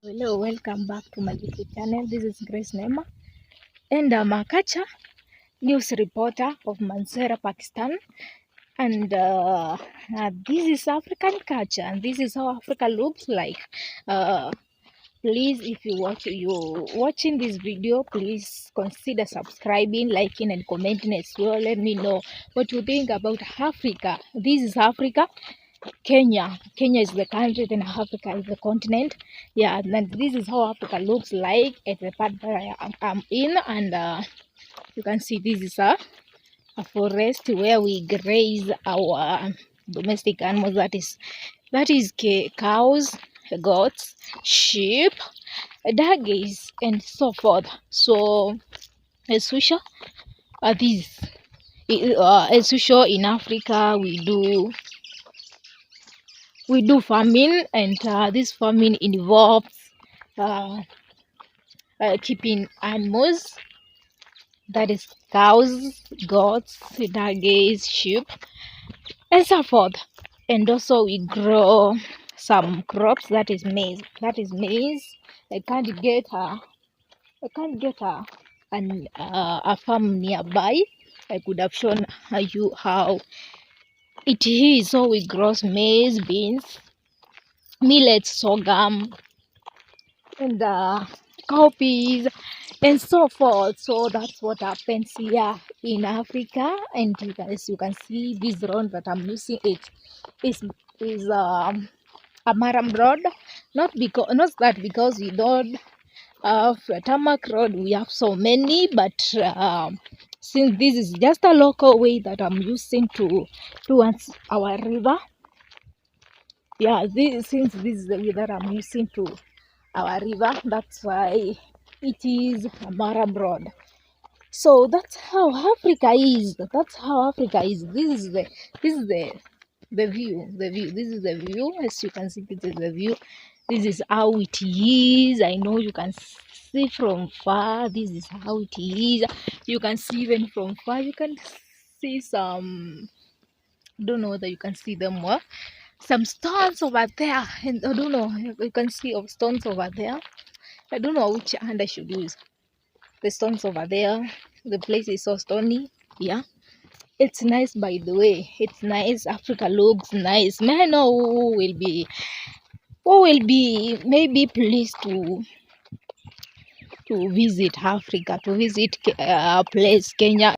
Hello, welcome back to my YouTube channel. This is Grace Neema, and I'm a culture news reporter of Mansehra, Pakistan. And this is African culture, and this is how Africa looks like. Uh, Please, if you watching this video, please consider subscribing, liking, and commenting as well. Let me know what you think about Africa. This is Africa. Kenya is the country, then Africa is the continent. Yeah, and this is how Africa looks like at the part that I'm in. And you can see this is a forest where we graze our domestic animals, that is cows, goats, sheep, donkeys, and so forth. So as usual, as usual in Africa, we do farming, and this farming involves uh, keeping animals, that is cows, goats, donkeys, sheep, and so forth. And also we grow some crops, that is maize. I can't get a farm nearby. I could have shown you how it is. So we grow maize, beans, millet, sorghum, and cowpeas, and so forth. So that's what happens here in Africa. And as you can see, this road that I'm using is a maram road. Not because we don't have a tarmac road, we have so many, but since this is just a local way that I'm using towards our river. Yeah, since this is the way that I'm using to our river, that's why it is a maram road. So that's how Africa is. This is the view. This is the view. As you can see, this is the view. This is how it is. I know you can see from far. This is how it is. You can see even from far. You can see some. I don't know whether you can see them well. Some stones over there, and I don't know. You can see of stones over there. I don't know which hand I should use. The stones over there. The place is so stony. Yeah. It's nice, by the way. It's nice. Africa looks nice. May I know who will be maybe pleased to visit Africa, to visit place Kenya.